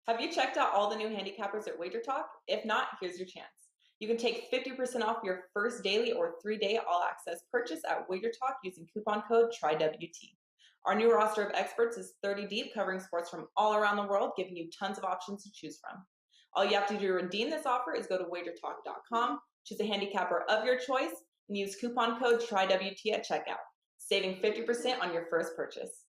Have you checked out all the new handicappers at WagerTalk? If not, here's your chance. You can take 50% off your first daily or 3-day all-access purchase at WagerTalk using coupon code TRYWT. Our new roster of experts is 30 deep, covering sports from all around the world, giving you tons of options to choose from. All you have to do to redeem this offer is go to WagerTalk.com, choose a handicapper of your choice, and use coupon code TRYWT at checkout, saving 50% on your first purchase.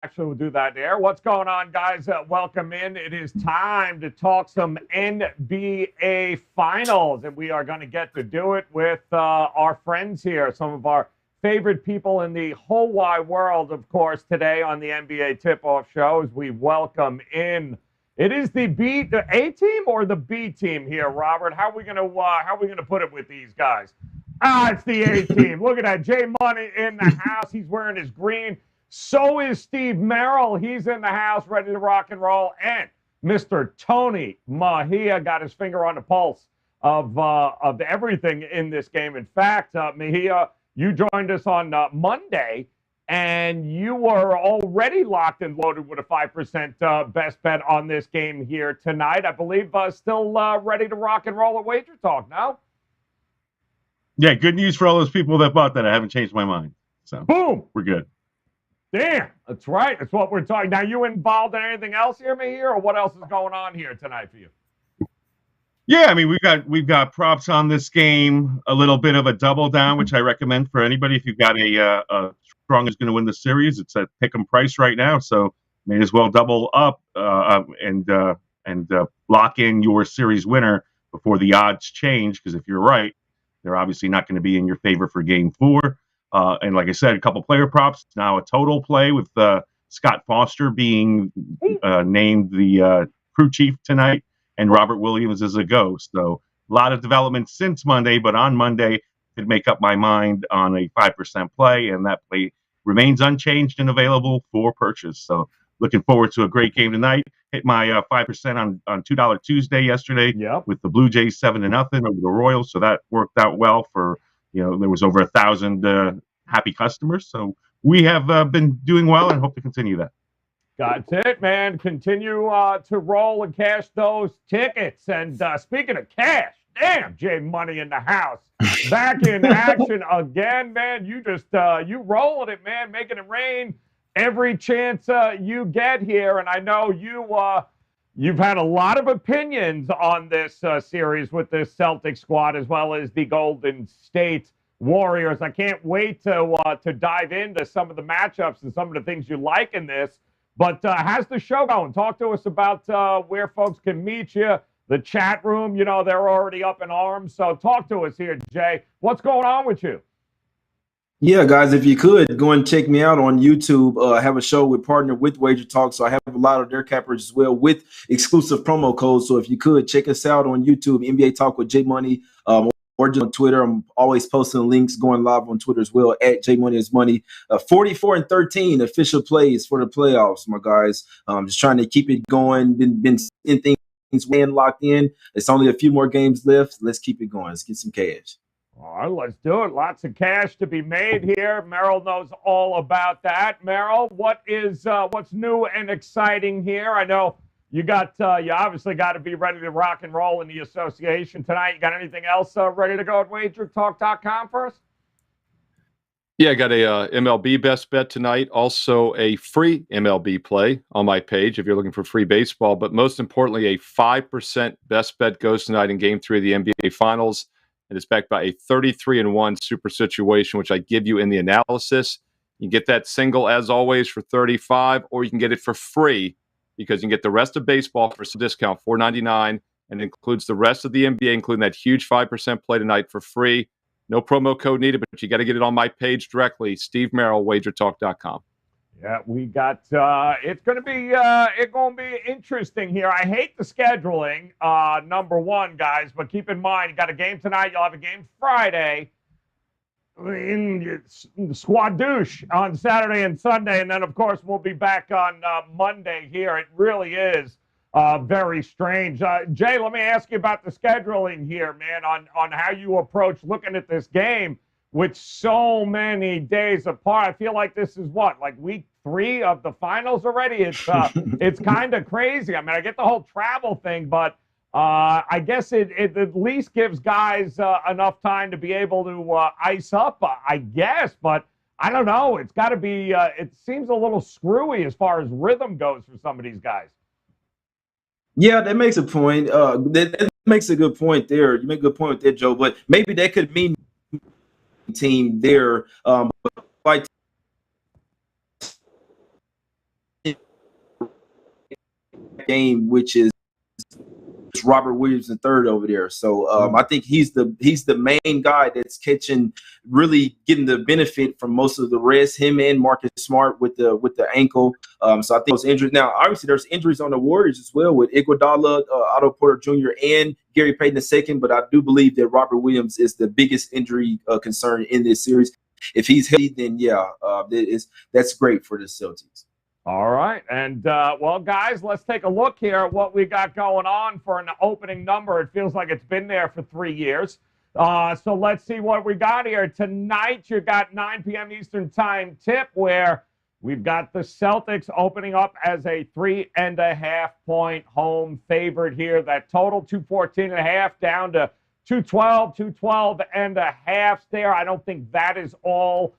Actually, we'll do that there. What's going on, guys? Welcome in. It is time to talk some NBA Finals, and we are going to get to do it with our friends here, some of our favorite people in the whole wide world, of course, today on the NBA Tip-Off Show as we welcome in. It is the A team or the B team here, Robert? How are we gonna put it with these guys? It's the A team. Look at that, Jay Money in the house. He's wearing his green. So is Steve Merrill. He's in the house, ready to rock and roll. And Mr. Tony Mejia got his finger on the pulse of everything in this game. In fact, Mejia, you joined us on Monday, and you were already locked and loaded with a 5% best bet on this game here tonight. I believe still ready to rock and roll at Wager Talk now. Yeah, good news for all those people that bought that. I haven't changed my mind. So boom, we're good. Damn, that's right. That's what we're talking. Now, you involved in anything else here, Mejia, or what else is going on here tonight for you? Yeah, I mean, we've got props on this game, a little bit of a double down, which I recommend for anybody if you've got a strong is going to win the series. It's at pick 'em price right now, so may as well double up and lock in your series winner before the odds change. Because if you're right, they're obviously not going to be in your favor for Game 4. And like I said, a couple player props. Now a total play with Scott Foster being named the crew chief tonight, and Robert Williams as a ghost. So a lot of development since Monday, but on Monday, could make up my mind on a 5% play, and that play remains unchanged and available for purchase. So looking forward to a great game tonight. Hit my 5% on $2 Tuesday yesterday with the Blue Jays 7-0 over the Royals. So that worked out well for, there was over 1,000 happy customers. So we have been doing well and hope to continue that. That's it, man. Continue to roll and cash those tickets. And speaking of cash, damn, Jay Money in the house. Back in action again, man. You just, you rolling it, man, making it rain every chance you get here. And I know you've had a lot of opinions on this series with this Celtics squad as well as the Golden State Warriors. I can't wait to dive into some of the matchups and some of the things you like in this. But how's the show going? Talk to us about where folks can meet you, the chat room. They're already up in arms. So talk to us here, Jay. What's going on with you? Yeah, guys, if you could, go and check me out on YouTube. I have a show with partner with Wager Talk, so I have a lot of their cappers as well with exclusive promo codes. So if you could, check us out on YouTube, NBA Talk with J Money, or just on Twitter. I'm always posting links, going live on Twitter as well, at J Money is Money. 44-13 official plays for the playoffs, my guys. Just trying to keep it going. Been in things when locked in. It's only a few more games left. Let's keep it going. Let's get some cash. All right, let's do it. Lots of cash to be made here. Merrill knows all about that. Merrill, what's new and exciting here? I know you obviously got to be ready to rock and roll in the association tonight. You got anything else ready to go at WagerTalk.com for us? Yeah, I got a MLB best bet tonight. Also a free MLB play on my page if you're looking for free baseball. But most importantly, a 5% best bet goes tonight in Game 3 of the NBA Finals. And it's backed by a 33-1 super situation, which I give you in the analysis. You can get that single, as always, for $35, or you can get it for free because you can get the rest of baseball for some discount, $4.99, and it includes the rest of the NBA, including that huge 5% play tonight for free. No promo code needed, but you got to get it on my page directly, Steve Merrill, WagerTalk.com. Yeah, we got. It's going to be. Interesting here. I hate the scheduling. Number one, guys, but keep in mind, you got a game tonight. You'll have a game Friday. In Squadouche on Saturday and Sunday, and then of course we'll be back on Monday here. It really is very strange. Jay, let me ask you about the scheduling here, man, on how you approach looking at this game with so many days apart. I feel like this is what, like week 3 of the finals already. It's kind of crazy. I mean, I get the whole travel thing, but I guess it at least gives guys enough time to be able to ice up, I guess. But I don't know. It's got to be, it seems a little screwy as far as rhythm goes for some of these guys. Yeah, that makes a point. That makes a good point there. You make a good point there, Joe. But maybe that could mean team there. Like game, which is Robert Williams III over there. So I think he's the main guy that's really getting the benefit from most of the rest. Him and Marcus Smart with the ankle. So I think those injuries. Now, obviously, there's injuries on the Warriors as well with Iguodala, Otto Porter Jr. and Gary Payton II. But I do believe that Robert Williams is the biggest injury concern in this series. If he's healthy, then that's great for the Celtics. All right. And, well, guys, let's take a look here at what we got going on for an opening number. It feels like it's been there for 3 years. So let's see what we got here. Tonight, you got 9 p.m. Eastern time tip where we've got the Celtics opening up as a 3.5-point home favorite here. That total 214.5 down to 212.5 there. I don't think that is all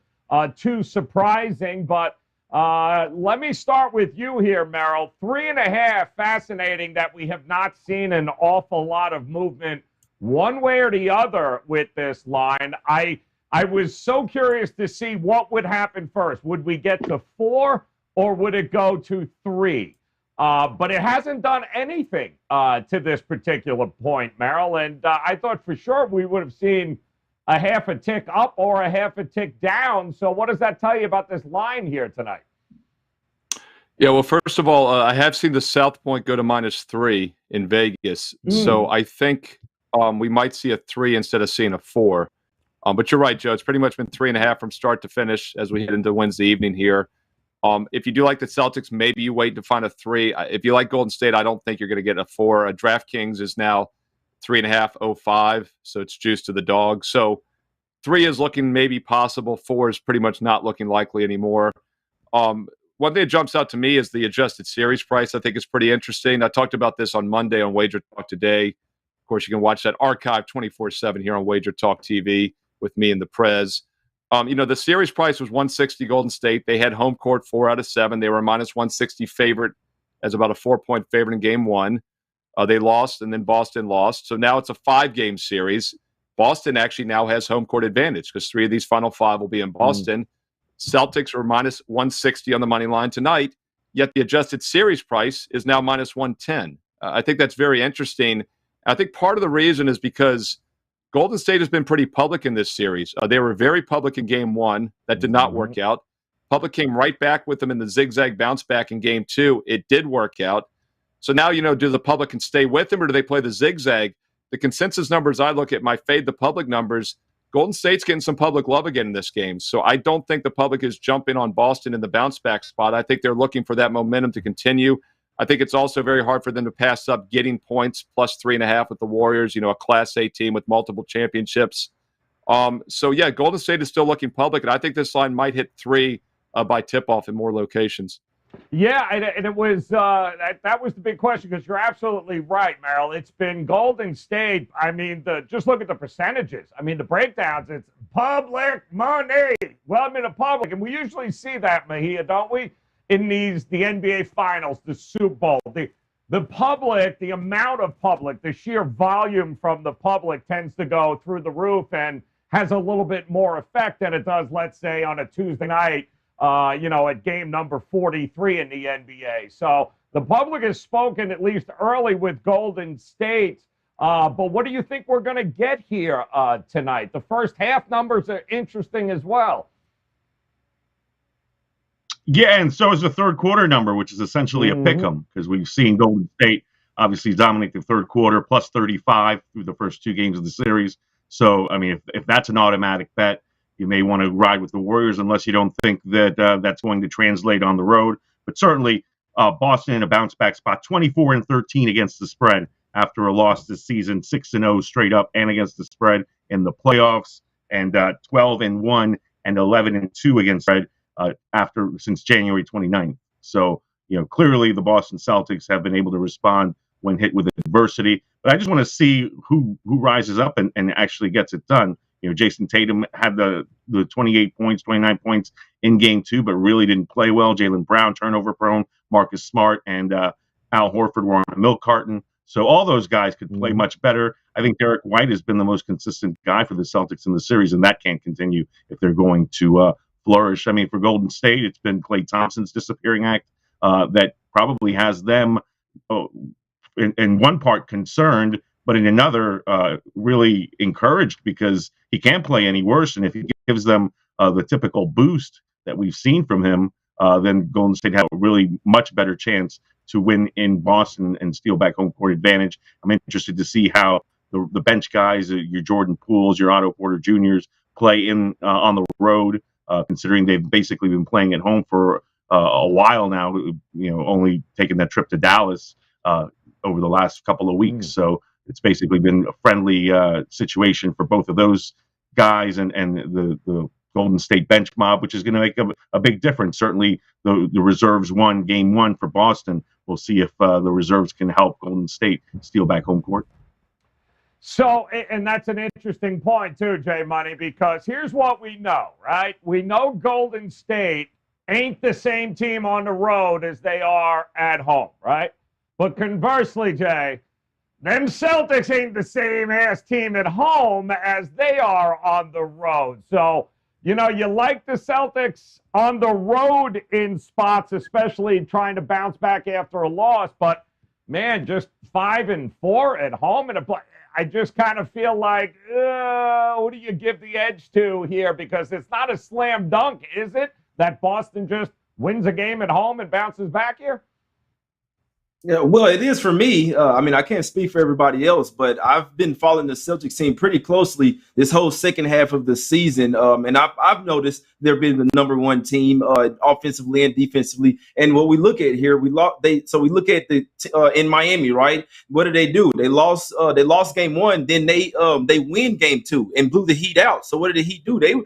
too surprising, but let me start with you here, Merrill. 3.5, fascinating that we have not seen an awful lot of movement one way or the other with this line. I was so curious to see what would happen first. Would we get to 4 or would it go to 3? But it hasn't done anything to this particular point, Merrill. And I thought for sure we would have seen a half a tick up or a half a tick down. So what does that tell you about this line here tonight? Yeah, well, first of all, I have seen the South Point go to -3 in Vegas. So I think we might see a 3 instead of seeing a 4. But you're right, Joe. It's pretty much been 3.5 from start to finish as we head into Wednesday evening here. If you do like the Celtics, maybe you wait to find a 3. If you like Golden State, I don't think you're going to get a 4. DraftKings is now 3.505, so it's juiced to the dog. So 3 is looking maybe possible. 4 is pretty much not looking likely anymore. One thing that jumps out to me is the adjusted series price. I think it's pretty interesting. I talked about this on Monday on WagerTalk today. Of course, you can watch that archive 24/7 here on WagerTalk TV with me and the Prez. The series price was 160 Golden State. They had home court 4 out of 7. They were a -160 favorite as about a 4-point favorite in game 1. They lost, and then Boston lost. So now it's a 5-game series. Boston actually now has home court advantage because 3 of these final 5 will be in Boston. Celtics are -160 on the money line tonight, yet the adjusted series price is now -110. I think that's very interesting. I think part of the reason is because Golden State has been pretty public in this series. They were very public in game 1. That did not work out. Public came right back with them in the zigzag bounce back in game 2. It did work out. So now, do the public can stay with them or do they play the zigzag? The consensus numbers I look at, my fade the public numbers, Golden State's getting some public love again in this game. So I don't think the public is jumping on Boston in the bounce back spot. I think they're looking for that momentum to continue. I think it's also very hard for them to pass up getting points plus 3.5 with the Warriors, a Class A team with multiple championships. So, yeah, Golden State is still looking public, and I think this line might hit 3 by tip-off in more locations. Yeah, and it was that was the big question because you're absolutely right, Merrill. It's been Golden State. I mean, just look at the percentages. I mean, the breakdowns. It's public money. Well, I mean, the public, and we usually see that, Mahia, don't we? In the NBA Finals, the Super Bowl, the public, the amount of public, the sheer volume from the public tends to go through the roof and has a little bit more effect than it does, let's say, on a Tuesday night. At game number 43 in the NBA. So the public has spoken at least early with Golden State. But what do you think we're going to get here tonight? The first half numbers are interesting as well. Yeah, and so is the third quarter number, which is essentially a pick 'em, because we've seen Golden State obviously dominate the third quarter, plus 35 through the first two games of the series. So, I mean, if that's an automatic bet, you may want to ride with the Warriors unless you don't think that that's going to translate on the road. But certainly, Boston in a bounce back spot, 24-13 against the spread after a loss this season, 6-0 straight up and against the spread in the playoffs, and 12-1 and 11-2 against spread since January 29th. So, clearly the Boston Celtics have been able to respond when hit with adversity. But I just want to see who rises up and actually gets it done. Jason Tatum had the 28 points, 29 points in game two, but really didn't play well. Jaylen Brown, turnover prone. Marcus Smart and Al Horford were on a milk carton. So all those guys could play much better. I think Derek White has been the most consistent guy for the Celtics in the series, and that can't continue if they're going to flourish. I mean, for Golden State, it's been Klay Thompson's disappearing act that probably has them in one part concerned, but in another really encouraged, because he can't play any worse. And if he gives them the typical boost that we've seen from him, then Golden State have a really much better chance to win in Boston and steal back home court advantage. I'm interested to see how the bench guys, your Jordan Pooles, your Otto Porter Juniors, play in on the road, considering they've basically been playing at home for a while now, only taking that trip to Dallas over the last couple of weeks. So it's basically been a friendly situation for both of those guys and the Golden State bench mob, which is going to make a big difference. Certainly the reserves won game one for Boston. We'll see if the reserves can help Golden State steal back home court. So, and that's an interesting point too, J Money, because here's what we know, right? We know Golden State ain't the same team on the road as they are at home, right? But conversely, Jay, them Celtics ain't the same ass team at home as they are on the road. So, you like the Celtics on the road in spots, especially trying to bounce back after a loss. But, man, just 5-4 at home. I just kind of feel like, who do you give the edge to here? Because it's not a slam dunk, is it, that Boston just wins a game at home and bounces back here? Yeah, well, it is for me. I mean, I can't speak for everybody else, but I've been following the Celtics team pretty closely this whole second half of the season, and I've noticed they've been the number one team offensively and defensively. And what we look at here, we look at the in Miami, right? What did they do? They lost game one, then they win game two and blew the Heat out. So what did the Heat do? The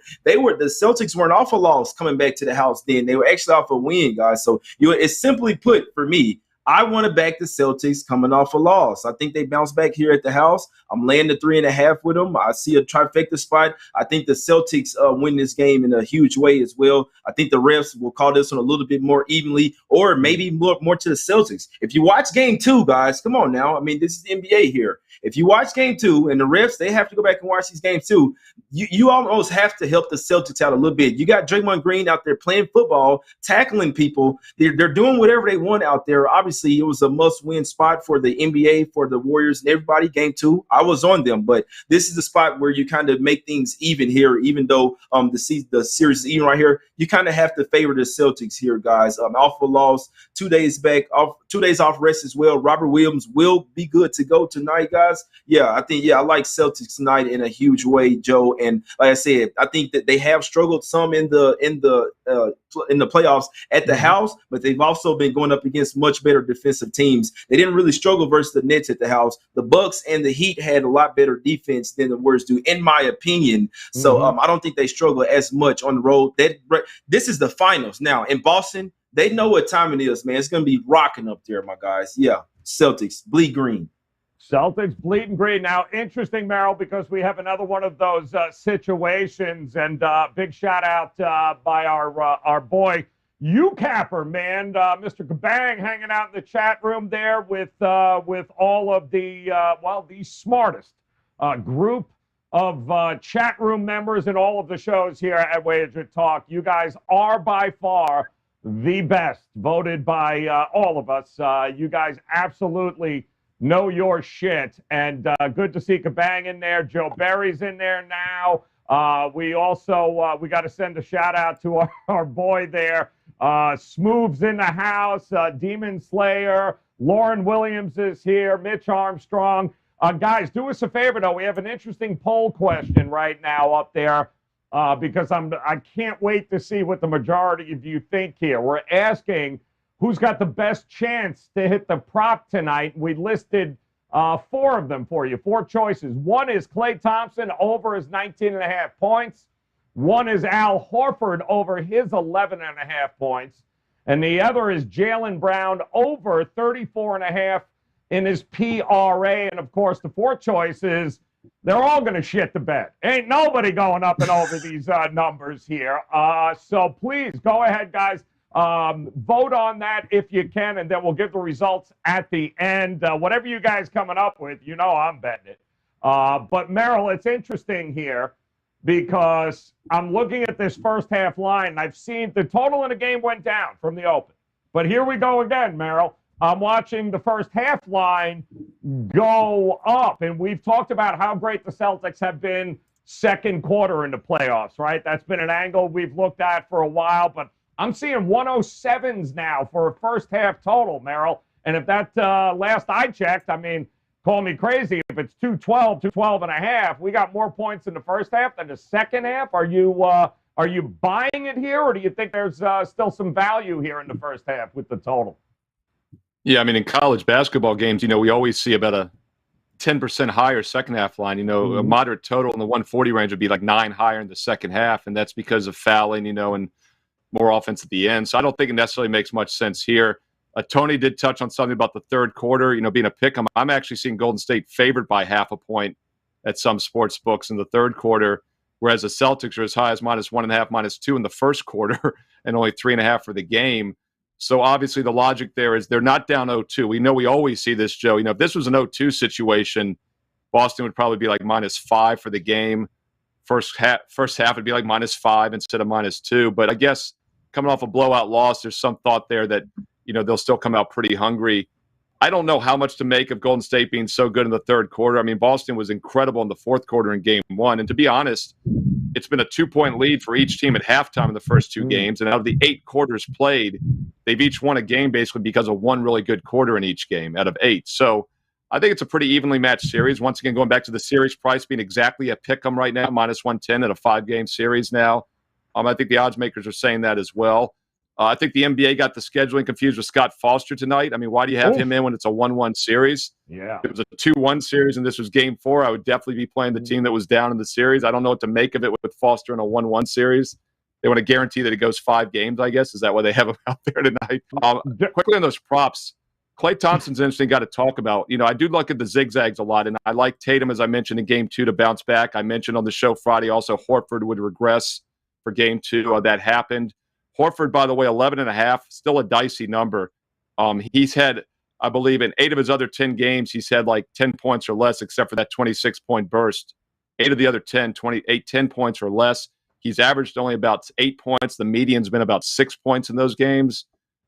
Celtics weren't off a loss coming back to the house. Then they were actually off a win, guys. So it's simply put for me, I want to back the Celtics coming off a loss. I think they bounce back here at the house. I'm laying the 3.5 with them. I see a trifecta spot. I think the Celtics win this game in a huge way as well. I think the refs will call this one a little bit more evenly, or maybe more to the Celtics. If you watch game two, guys, come on now. I mean, this is the NBA here. If you watch game two and the refs, they have to go back and watch these games too. You almost have to help the Celtics out a little bit. You got Draymond Green out there playing football, tackling people. They're doing whatever they want out there. Obviously, it was a must-win spot for the NBA, for the Warriors and everybody. Game two, I was on them, but this is the spot where you kind of make things even here. Even though the series is even right here, you kind of have to favor the Celtics here, guys. Off a loss, 2 days back, 2 days off rest as well. Robert Williams will be good to go tonight, guys. I like Celtics tonight in a huge way, Joe. And like I said, I think that they have struggled some in the playoffs at the house, but they've also been going up against much better defensive teams. They didn't really struggle versus the Nets at the house. The Bucks and the Heat had a lot better defense than the Warriors do, in my opinion. So I don't think they struggle as much on the road. This is the finals now in Boston. They know what time it is, man. It's going to be rocking up there, my guys. Yeah, Celtics bleed green. Celtics bleeding green. Now, interesting, Merrill, because we have another one of those situations, and big shout out by our boy Handicapper, man, Mr. Kabang, hanging out in the chat room there with all of the smartest group of chat room members in all of the shows here at WagerTalk. You guys are by far the best, voted by all of us. You guys absolutely know your shit, and good to see Kabang in there. Joe Berry's in there now. We also we got to send a shout out to our boy there. Smooth's in the house. Demon Slayer. Lauren Williams is here. Mitch Armstrong. Guys, do us a favor, though. We have an interesting poll question right now up there because I can't wait to see what the majority of you think here. We're asking who's got the best chance to hit the prop tonight. We listed 4 of them for you, 4 choices. One is Klay Thompson over his 19.5 points. One is Al Horford over his 11.5 points. And the other is Jaylen Brown over 34.5 in his PRA. And, of course, the 4 choices, they're all going to shit the bed. Ain't nobody going up and over these numbers here. So please go ahead, guys. Vote on that if you can, and then we'll give the results at the end. Whatever you guys coming up with, you know I'm betting it. But, Merrill, it's interesting here because I'm looking at this first half line, and I've seen the total in the game went down from the open. But here we go again, Merrill. I'm watching the first half line go up, and we've talked about how great the Celtics have been second quarter in the playoffs, right? That's been an angle we've looked at for a while, but I'm seeing 107s now for a first half total, Merrill. And if that last I checked, I mean, call me crazy. If it's 212, 212.5, we got more points in the first half than the second half. Are you buying it here, or do you think there's still some value here in the first half with the total? Yeah, I mean, in college basketball games, we always see about a 10% higher second half line. A moderate total in the 140 range would be like 9 higher in the second half, and that's because of fouling, and more offense at the end. So I don't think it necessarily makes much sense here. Tony did touch on something about the third quarter, being a pick 'em. I'm actually seeing Golden State favored by half a point at some sports books in the third quarter, whereas the Celtics are as high as -1.5, -2 in the first quarter, and only 3.5 for the game. So obviously the logic there is they're not down 0-2. We know we always see this, Joe. If this was an 0-2 situation, Boston would probably be like -5 for the game. First half would be like -5 instead of -2. But I guess coming off a blowout loss, there's some thought there that they'll still come out pretty hungry. I don't know how much to make of Golden State being so good in the third quarter. I mean, Boston was incredible in the fourth quarter in game 1. And to be honest, it's been a 2-point lead for each team at halftime in the first 2 games. And out of the 8 quarters played, they've each won a game basically because of one really good quarter in each game out of 8. So I think it's a pretty evenly matched series. Once again, going back to the series price being exactly a pick 'em right now, -110 at a 5-game series now. I think the odds makers are saying that as well. I think the NBA got the scheduling confused with Scott Foster tonight. I mean, why do you have him in when it's a 1-1 series? Yeah. If it was a 2-1 series and this was game 4, I would definitely be playing the team that was down in the series. I don't know what to make of it with Foster in a 1-1 series. They want to guarantee that it goes 5 games, I guess. Is that why they have him out there tonight? Quickly on those props, Klay Thompson's an interesting guy to talk about. I do look at the zigzags a lot, and I like Tatum, as I mentioned, in game 2 to bounce back. I mentioned on the show Friday also Horford would regress for game 2. That happened. Horford, by the way, 11.5, still a dicey number. He's had, I believe, in 8 of his other 10 games, he's had like 10 points or less, except for that 26-point burst. 8 of the other 10 points or less. He's averaged only about 8 points. The median's been about 6 points in those games.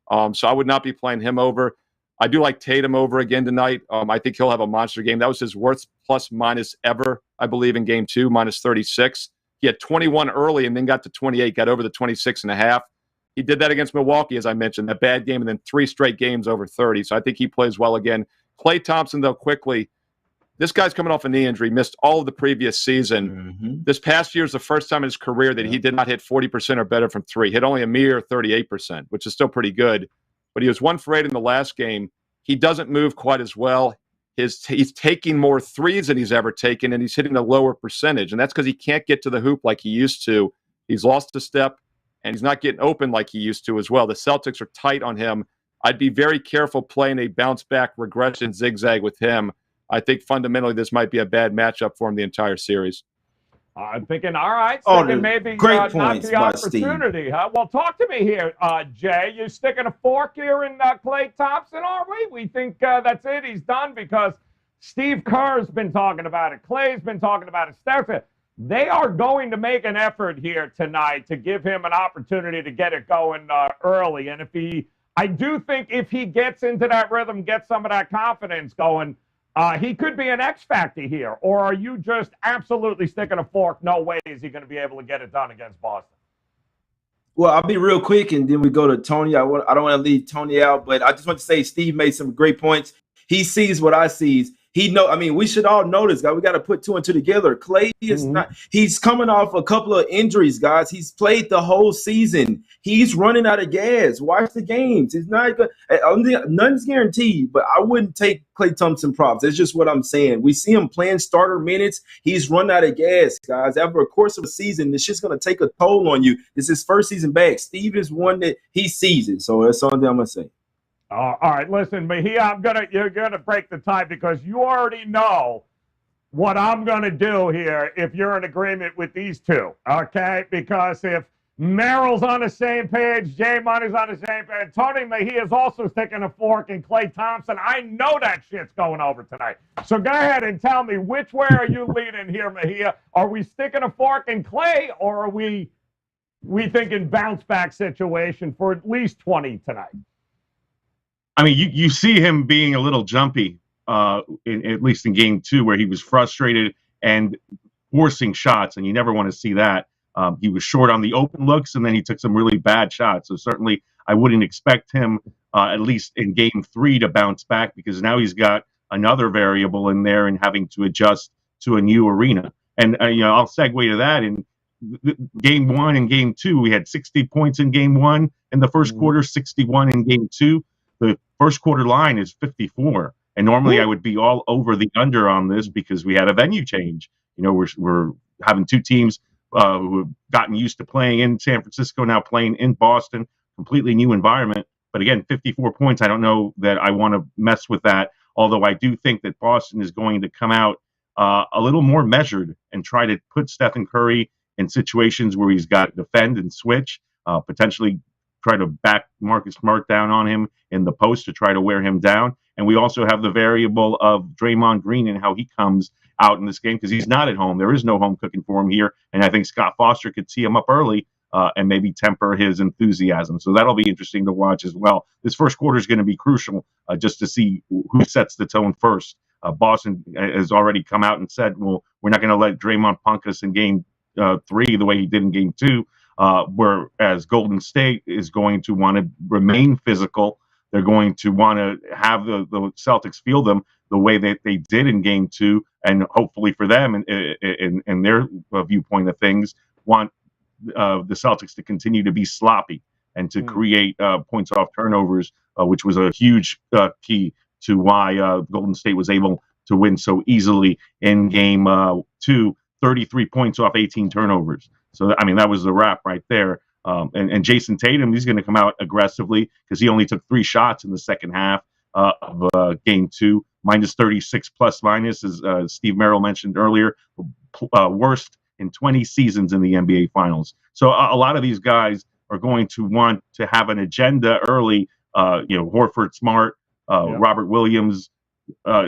So I would not be playing him over. I do like Tatum over again tonight. I think he'll have a monster game. That was his worst plus-minus ever, I believe, in game 2, -36. He had 21 early and then got to 28, got over the 26.5. He did that against Milwaukee, as I mentioned, that bad game, and then 3 straight games over 30. So I think he plays well again. Klay Thompson, though, quickly, this guy's coming off a knee injury, missed all of the previous season. This past year is the first time in his career that he did not hit 40% or better from 3. Hit only a mere 38%, which is still pretty good. But he was 1 for 8 in the last game. He doesn't move quite as well. He's taking more threes than he's ever taken, and he's hitting a lower percentage. And that's because he can't get to the hoop like he used to. He's lost a step. And he's not getting open like he used to as well. The Celtics are tight on him. I'd be very careful playing a bounce-back regression zigzag with him. I think fundamentally this might be a bad matchup for him the entire series. I'm thinking, all right, maybe great not points the opportunity. Huh? Well, talk to me here, Jay. You sticking a fork here in Klay Thompson, are we? We think that's it. He's done because Steve Kerr's been talking about it. Klay's been talking about it. Steph, they are going to make an effort here tonight to give him an opportunity to get it going early. And I do think if he gets into that rhythm, gets some of that confidence going, He could be an X factor here, or are you just absolutely sticking a fork? No way is he going to be able to get it done against Boston. Well, I'll be real quick, and then we go to Tony. I don't want to leave Tony out, but I just want to say Steve made some great points. He sees what I see. We should all know this, guy. We got to put two and two together. Klay is not. He's coming off a couple of injuries, guys. He's played the whole season. He's running out of gas. Watch the games. It's not good. Nothing's guaranteed, but I wouldn't take Klay Thompson props. That's just what I'm saying. We see him playing starter minutes. He's run out of gas, guys. After a course of a season, this shit's going to take a toll on you. It's his first season back. Steve is one that he sees it. So that's all I'm going to say. All right, listen, Mejia, you're gonna break the tie because you already know what I'm gonna do here if you're in agreement with these two, okay? Because if Merrill's on the same page, J Money's on the same page, Tony Mejia's also sticking a fork in Klay Thompson. I know that shit's going over tonight. So go ahead and tell me, which way are you leaning here, Mejia? Are we sticking a fork in Klay, or are we thinking bounce back situation for at least 20 tonight? I mean, you see him being a little jumpy, at least in game 2, where he was frustrated and forcing shots, and you never want to see that. He was short on the open looks, and then he took some really bad shots. So certainly I wouldn't expect him, at least in game 3, to bounce back, because now he's got another variable in there and having to adjust to a new arena. And I'll segue to that. In game 1 and game 2, we had 60 points in game 1 in the first quarter, 61 in game 2. The first quarter line is 54, and normally I would be all over the under on this because we had a venue change. We're having two teams who have gotten used to playing in San Francisco, now playing in Boston, completely new environment. But again, 54 points, I don't know that I want to mess with that, although I do think that Boston is going to come out a little more measured and try to put Stephen Curry in situations where he's got to defend and switch, potentially try to back Marcus Smart down on him in the post to try to wear him down. And we also have the variable of Draymond Green and how he comes out in this game because he's not at home. There is no home cooking for him here. And I think Scott Foster could tee him up early and maybe temper his enthusiasm. So that'll be interesting to watch as well. This first quarter is going to be crucial just to see who sets the tone first. Boston has already come out and said, well, we're not going to let Draymond punk us in game 3 the way he did in game 2. Whereas Golden State is going to want to remain physical. They're going to want to have the Celtics feel them the way that they did in game 2, and hopefully for them in their viewpoint of things, want the Celtics to continue to be sloppy and to create points off turnovers, which was a huge key to why Golden State was able to win so easily in game 2, 33 points off 18 turnovers. So, I mean, that was the wrap right there. And Jason Tatum, he's going to come out aggressively because he only took 3 shots in the second half of game 2, minus 36 plus minus, as Steve Merrill mentioned earlier, worst in 20 seasons in the NBA Finals. So a lot of these guys are going to want to have an agenda early. Horford, Smart, Robert Williams.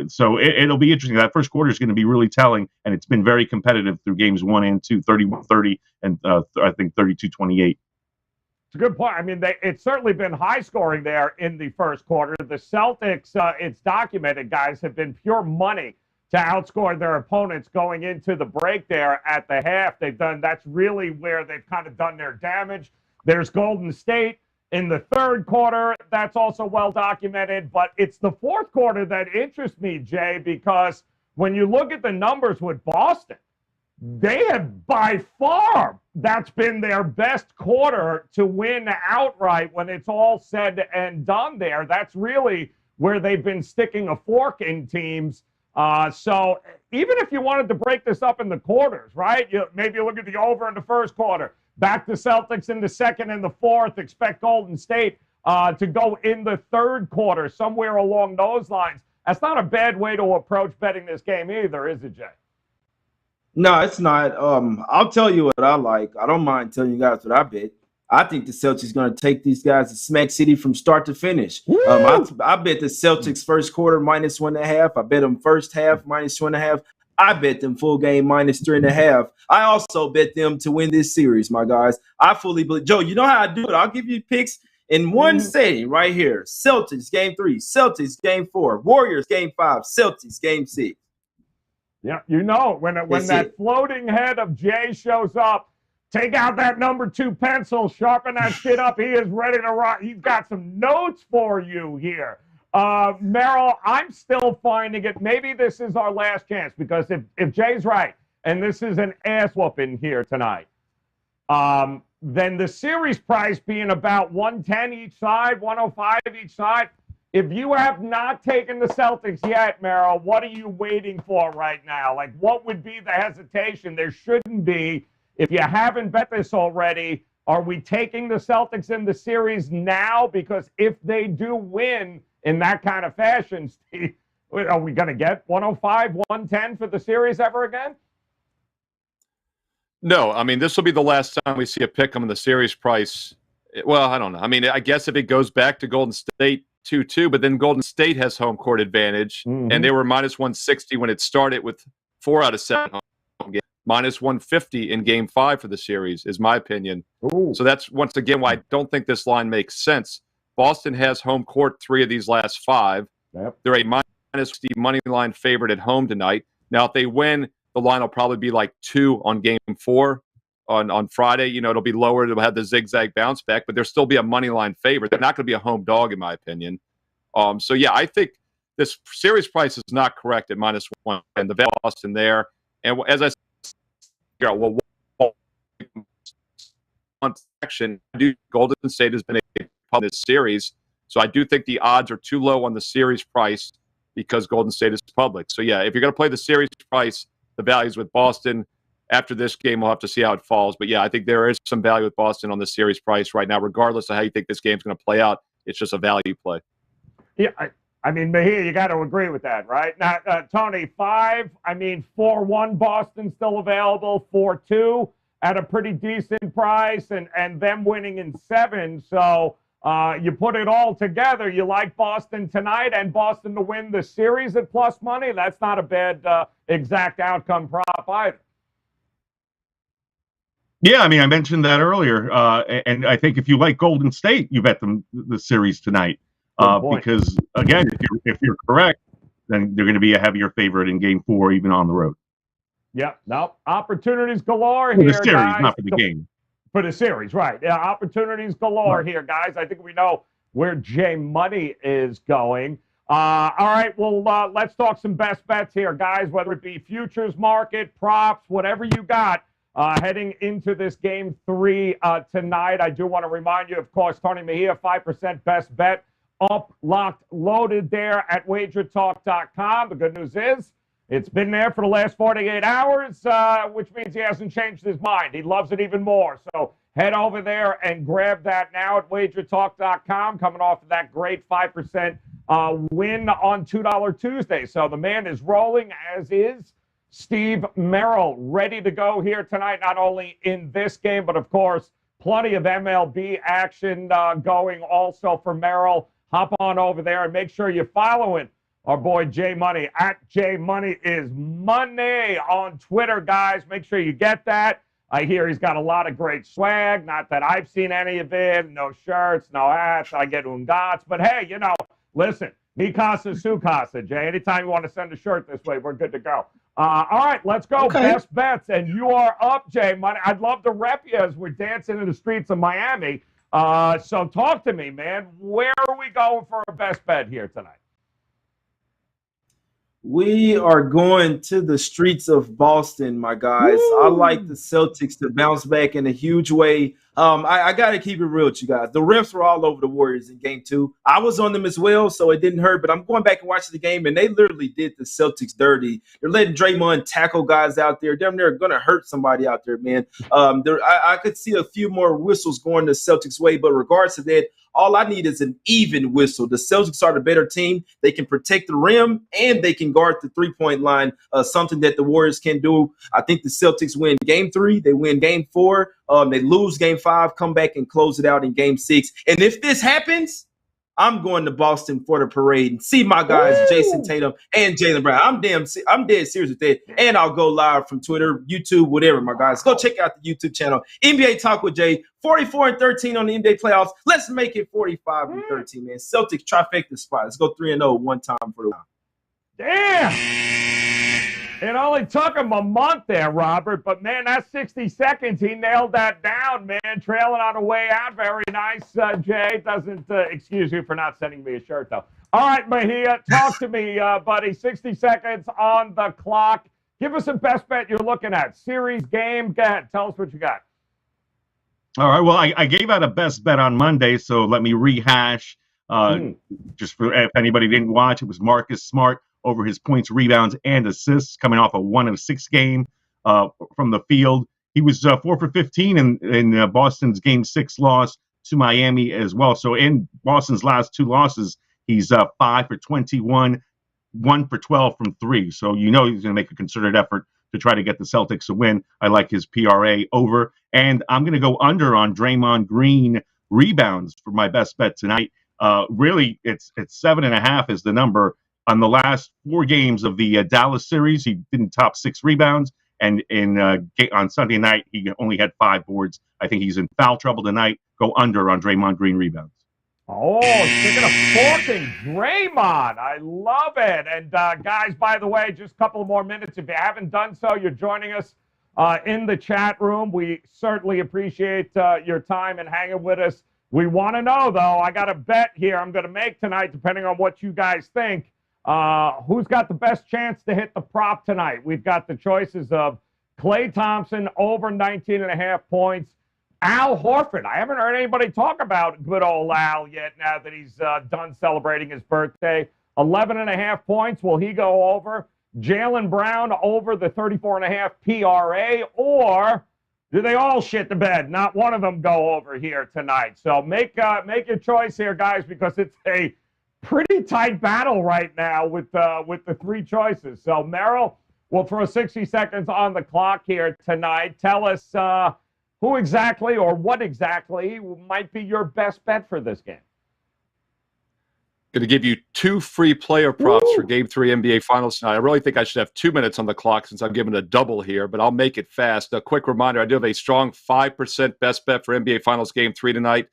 So it'll be interesting. That first quarter is going to be really telling, and it's been very competitive through games 1 and 2, 31-30, and I think 32-28. It's a good point. I mean, it's certainly been high scoring there in the first quarter. The Celtics, it's documented, guys, have been pure money to outscore their opponents going into the break there at the half. That's really where they've kind of done their damage. There's Golden State in the third quarter. That's also well documented, but it's the fourth quarter that interests me, Jay, because when you look at the numbers with Boston, they have by far, that's been their best quarter to win outright when it's all said and done there. That's really where they've been sticking a fork in teams. So even if you wanted to break this up in the quarters, right? Maybe you look at the over in the first quarter, back to Celtics in the second and the fourth, expect Golden State to go in the third quarter, somewhere along those lines. That's not a bad way to approach betting this game either, is it, Jay? No, it's not. I'll tell you what I like. I don't mind telling you guys what I bet. I think the Celtics going to take these guys to Smack City from start to finish. I bet the Celtics first quarter minus 1.5. I bet them first half minus 2.5. I bet them full game minus 3.5. I also bet them to win this series, my guys. I fully believe. Joe, you know how I do it. I'll give you picks. in one setting right here. Celtics game 3, Celtics game 4, Warriors game 5, Celtics game 6. Yeah, you know, when that floating head of Jay shows up, take out that number 2 pencil, sharpen that shit up. He is ready to rock. He's got some notes for you here. Merrill, I'm still finding it. Maybe this is our last chance, because if Jay's right, and this is an ass whooping here tonight, then the series price being about 110 each side, 105 each side. If you have not taken the Celtics yet, Merrill, what are you waiting for right now? Like, what would be the hesitation? There shouldn't be. If you haven't bet this already, are we taking the Celtics in the series now? Because if they do win in that kind of fashion, Steve, are we going to get 105, 110 for the series ever again? No, I mean, this will be the last time we see a pick 'em in the series price. Well, I don't know. I mean, I guess if it goes back to Golden State 2-2, but then Golden State has home court advantage, and they were minus 160 when it started with 4 out of 7 home games. Minus 150 in game 5 for the series, is my opinion. Ooh. So that's, once again, why I don't think this line makes sense. Boston has home court 3 of these last 5. Yep. They're a minus 60 money line favorite at home tonight. Now, if they win, the line will probably be like 2 on game 4 on Friday. You know, it'll be lower. It'll have the zigzag bounce back, but there'll still be a money line favorite. They're not going to be a home dog, in my opinion. So, yeah, I think this series price is not correct at minus 1. And the Boston there. And as I said, well, on action, I do. Golden State has been a part of this series. So I do think the odds are too low on the series price because Golden State is public. So, yeah, if you're going to play the series price, the values with Boston. After this game, we'll have to see how it falls. But, yeah, I think there is some value with Boston on the series price right now, regardless of how you think this game's going to play out. It's just a value play. Yeah, I mean, Mahir, you got to agree with that, right? Now, Tony, 5, I mean, 4-1 Boston still available, 4-2 at a pretty decent price, and them winning in 7. So you put it all together. You like Boston tonight and Boston to win the series at plus money. That's not a bad exact outcome prop either. Yeah, I mean, I mentioned that earlier, and I think if you like Golden State, you bet them the series tonight, because again, if you're correct, then they're going to be a heavier favorite in Game 4, even on the road. Yeah, no, opportunities galore for here, the series, guys. not for the game. For the series, right? Yeah, opportunities galore here, guys. I think we know where J Money is going. All right, well, let's talk some best bets here, guys. Whether it be futures market, props, whatever you got. Heading into this game 3 tonight, I do want to remind you, of course, Tony Mejia, 5% best bet, up, locked, loaded there at WagerTalk.com. The good news is it's been there for the last 48 hours, which means he hasn't changed his mind. He loves it even more. So head over there and grab that now at WagerTalk.com, coming off of that great 5% win on $2 Tuesday. So the man is rolling, as is Steve Merrill, ready to go here tonight, not only in this game, but, of course, plenty of MLB action going also for Merrill. Hop on over there and make sure you're following our boy J Money at J Money is Money on Twitter, guys. Make sure you get that. I hear he's got a lot of great swag. Not that I've seen any of it. No shirts, no hats. I get ungats. But, hey, you know, listen, mi casa, su casa, Jay. Anytime you want to send a shirt this way, we're good to go. All right, let's go. Okay. Best bets. And you are up, Jay Money. I'd love to rep you as we're dancing in the streets of Miami. So talk to me, man. Where are we going for a best bet here tonight? We are going to the streets of Boston, my guys. Woo! I like the Celtics to bounce back in a huge way. I got to keep it real with you guys. The refs were all over the Warriors in Game 2. I was on them as well, so it didn't hurt. But I'm going back and watching the game, and they literally did the Celtics dirty. They're letting Draymond tackle guys out there. They're going to hurt somebody out there, man. I could see a few more whistles going the Celtics' way, but regards to that, all I need is an even whistle. The Celtics are the better team. They can protect the rim, and they can guard the three-point line, something that the Warriors can do. I think the Celtics win Game 3. They win Game 4. They lose Game 5, come back and close it out in Game 6. And if this happens, I'm going to Boston for the parade and see my guys, Jason Tatum and Jaylen Brown. I'm dead serious with that. And I'll go live from Twitter, YouTube, whatever, my guys. Go check out the YouTube channel. NBA Talk with Jay, 44-13 on the NBA playoffs. Let's make it 45-13, man. Celtics trifecta spot. Let's go 3-0 one time for the round. Damn. It only took him a month there, Robert, but, man, that's 60 seconds. He nailed that down, man. Trailing on the way out. Very nice, Jay. Doesn't excuse you for not sending me a shirt, though. All right, Mejia, talk to me, buddy. 60 seconds on the clock. Give us a best bet you're looking at. Series, game, go ahead. Tell us what you got. All right, well, I gave out a best bet on Monday, so let me rehash. Just for if anybody didn't watch, it was Marcus Smart over his points, rebounds, and assists, coming off a 1 of 6 game from the field. He was 4 for 15 in Boston's Game 6 loss to Miami as well. So in Boston's last 2 losses, he's 5 for 21, 1 for 12 from 3. So you know he's going to make a concerted effort to try to get the Celtics a win. I like his PRA over. And I'm going to go under on Draymond Green rebounds for my best bet tonight. Really, it's 7.5 is the number. On the last 4 games of the Dallas series, he didn't top 6 rebounds. And on Sunday night, he only had 5 boards. I think he's in foul trouble tonight. Go under on Draymond Green rebounds. Oh, speaking of forking, Draymond. I love it. And, guys, by the way, just a couple more minutes. If you haven't done so, you're joining us in the chat room. We certainly appreciate your time and hanging with us. We want to know, though, I got a bet here I'm going to make tonight, depending on what you guys think. Who's got the best chance to hit the prop tonight? We've got the choices of Klay Thompson over 19.5 points. Al Horford. I haven't heard anybody talk about good old Al yet now that he's done celebrating his birthday. 11.5 points. Will he go over? Jaylen Brown over the 34.5 PRA, or do they all shit the bed? Not one of them go over here tonight. So make your choice here, guys, because it's a pretty tight battle right now with the 3 choices. So, Merrill, we'll throw 60 seconds on the clock here tonight. Tell us who exactly or what exactly might be your best bet for this game. Going to give you 2 free player props for Game 3 NBA Finals tonight. I really think I should have 2 minutes on the clock since I'm giving a double here, but I'll make it fast. A quick reminder, I do have a strong 5% best bet for NBA Finals Game 3 tonight.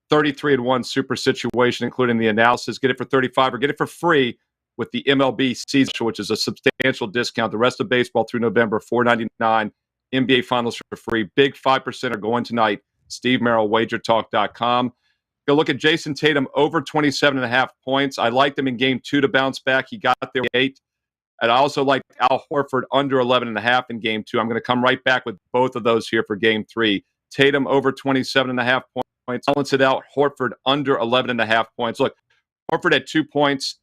33-1 super situation, including the analysis. Get it for 35 or get it for free with the MLB season, which is a substantial discount. The rest of baseball through November, $4.99. NBA Finals for free. Big 5% are going tonight. Steve Merrill, WagerTalk.com. Go look at Jason Tatum over 27.5 points. I liked him in Game 2 to bounce back. He got there with 8. And I also like Al Horford under 11.5 in Game 2. I'm going to come right back with both of those here for Game 3. Tatum over 27.5 points. Balance it out. Horford under 11.5 points. Look, Horford had 2 points.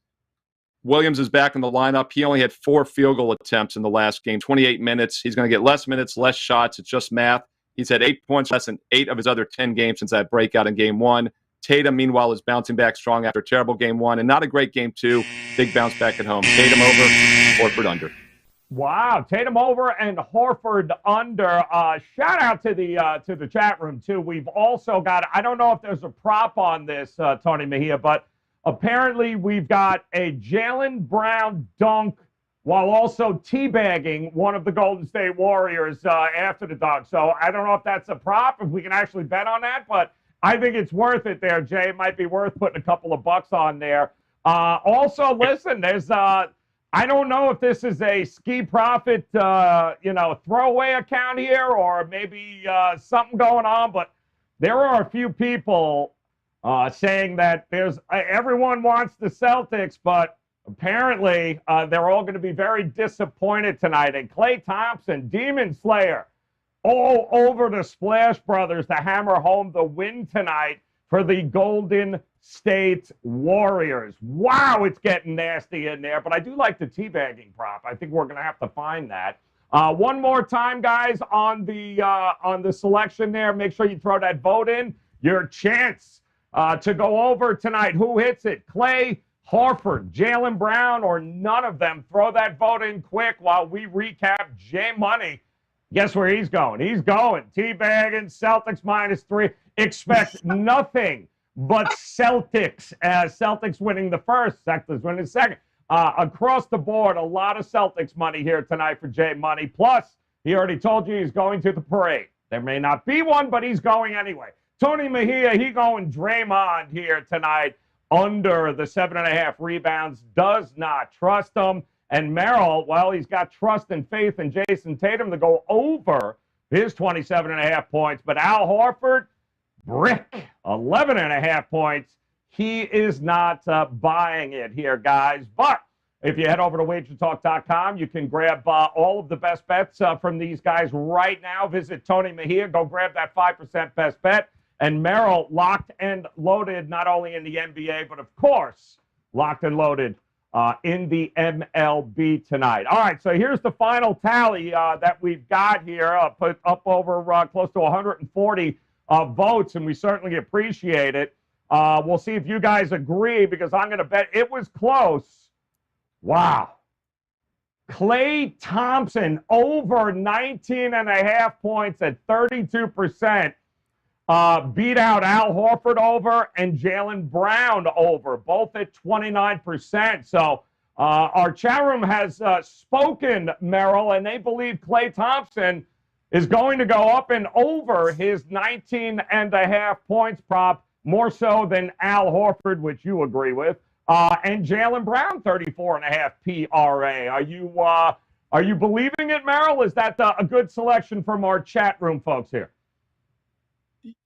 Williams is back in the lineup. He only had 4 field goal attempts in the last game, 28 minutes. He's going to get less minutes, less shots. It's just math. He's had 8 points less than 8 of his other 10 games since that breakout in Game 1. Tatum, meanwhile, is bouncing back strong after a terrible Game 1 and not a great Game 2. Big bounce back at home. Tatum over, Horford under. Wow, Tatum over and Horford under. Shout out to the chat room, too. We've also got, I don't know if there's a prop on this, Tony Mejia, but apparently we've got a Jaylen Brown dunk while also teabagging one of the Golden State Warriors after the dunk. So I don't know if that's a prop, if we can actually bet on that, but I think it's worth it there, Jay. It might be worth putting a couple of bucks on there. Also, listen, there's I don't know if this is a Ski Profit, throwaway account here or maybe something going on, but there are a few people saying that everyone wants the Celtics, but apparently they're all going to be very disappointed tonight. And Klay Thompson, Demon Slayer, all over the Splash Brothers to hammer home the win tonight for the Golden State Warriors. Wow, it's getting nasty in there, but I do like the teabagging prop. I think we're going to have to find that. One more time, guys, on the selection there. Make sure you throw that vote in. Your chance to go over tonight. Who hits it? Klay, Horford, Jaylen Brown, or none of them? Throw that vote in quick while we recap J Money. Guess where he's going? He's going teabagging, Celtics -3. Expect nothing but Celtics. Celtics winning the first, Celtics winning the second. Across the board, a lot of Celtics money here tonight for J Money. Plus, he already told you he's going to the parade. There may not be one, but he's going anyway. Tony Mejia, he going Draymond here tonight under the 7.5 rebounds. Does not trust him. And Merrill, well, he's got trust and faith in Jason Tatum to go over his 27.5 points. But Al Horford, brick, 11.5 points. He is not buying it here, guys. But if you head over to WagerTalk.com, you can grab all of the best bets from these guys right now. Visit Tony Mejia. Go grab that 5% best bet. And Merrill locked and loaded not only in the NBA, but, of course, locked and loaded in the MLB tonight. All right, so here's the final tally that we've got here, put up over close to 140 votes, and we certainly appreciate it. We'll see if you guys agree, because I'm going to bet it was close. Wow. Klay Thompson over 19.5 points at 32%. Beat out Al Horford over and Jaylen Brown over, both at 29%. So our chat room has spoken, Merrill, and they believe Klay Thompson is going to go up and over his 19.5 points prop, more so than Al Horford, which you agree with, and Jaylen Brown, 34.5 PRA. Are you believing it, Merrill? Is that a good selection from our chat room folks here?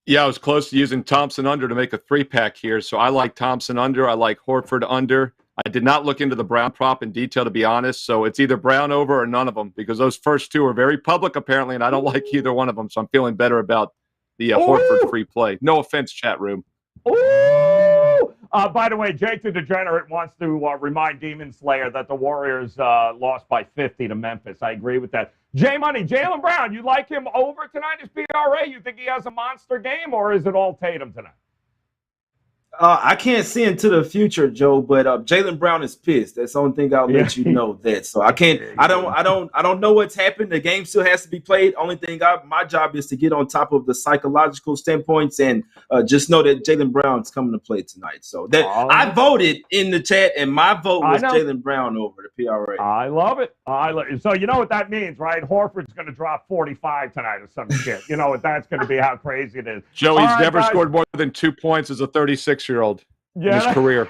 Yeah, I was close to using Thompson under to make a 3-pack here. So I like Thompson under. I like Horford under. I did not look into the Brown prop in detail, to be honest. So it's either Brown over or none of them, because those first two are very public, apparently, and I don't like either one of them. So I'm feeling better about the Horford free play. No offense, chat room. Ooh! By the way, Jake the Degenerate wants to remind Demon Slayer that the Warriors lost by 50 to Memphis. I agree with that. J Money, Jaylen Brown, you like him over tonight as PRA? You think he has a monster game, or is it all Tatum tonight? I can't see into the future, Joe, but Jaylen Brown is pissed. That's the only thing I'll let you know that. So I can't. I don't know what's happened. The game still has to be played. Only thing my job is to get on top of the psychological standpoints and just know that Jaylen Brown's coming to play tonight. So that I voted in the chat, and my vote was Jaylen Brown over the PRA. I love it. So you know what that means, right? Horford's going to drop 45 tonight or some shit. You know what that's going to be? How crazy it is. Joey's never scored more than 2 points as a 36-year-old in his career.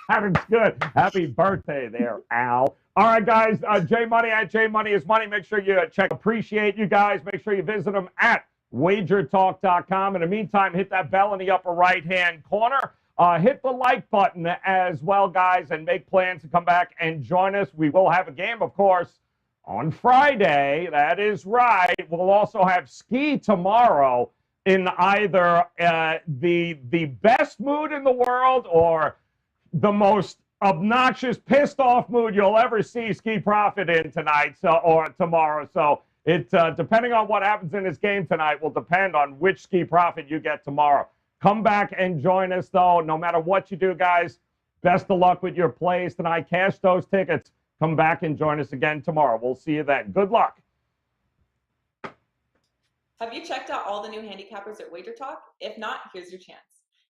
That's good. Happy birthday there, Al. All right, guys. J Money at J Money is Money. Make sure you check. Appreciate you guys. Make sure you visit them at WagerTalk.com. In the meantime, hit that bell in the upper right-hand corner. Hit the like button as well, guys, and make plans to come back and join us. We will have a game, of course, on Friday. That is right. We'll also have ski tomorrow in either the best mood in the world or the most obnoxious, pissed-off mood you'll ever see Ski Profit in tonight or tomorrow. So it depending on what happens in this game tonight will depend on which Ski Profit you get tomorrow. Come back and join us, though. No matter what you do, guys, best of luck with your plays tonight. Cash those tickets. Come back and join us again tomorrow. We'll see you then. Good luck. Have you checked out all the new handicappers at WagerTalk? If not, here's your chance.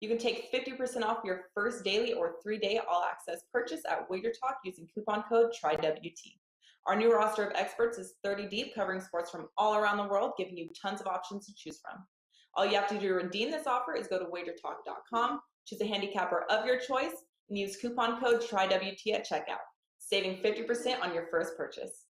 You can take 50% off your first daily or 3-day all-access purchase at WagerTalk using coupon code TRYWT. Our new roster of experts is 30 deep, covering sports from all around the world, giving you tons of options to choose from. All you have to do to redeem this offer is go to WagerTalk.com, choose a handicapper of your choice, and use coupon code TRYWT at checkout, saving 50% on your first purchase.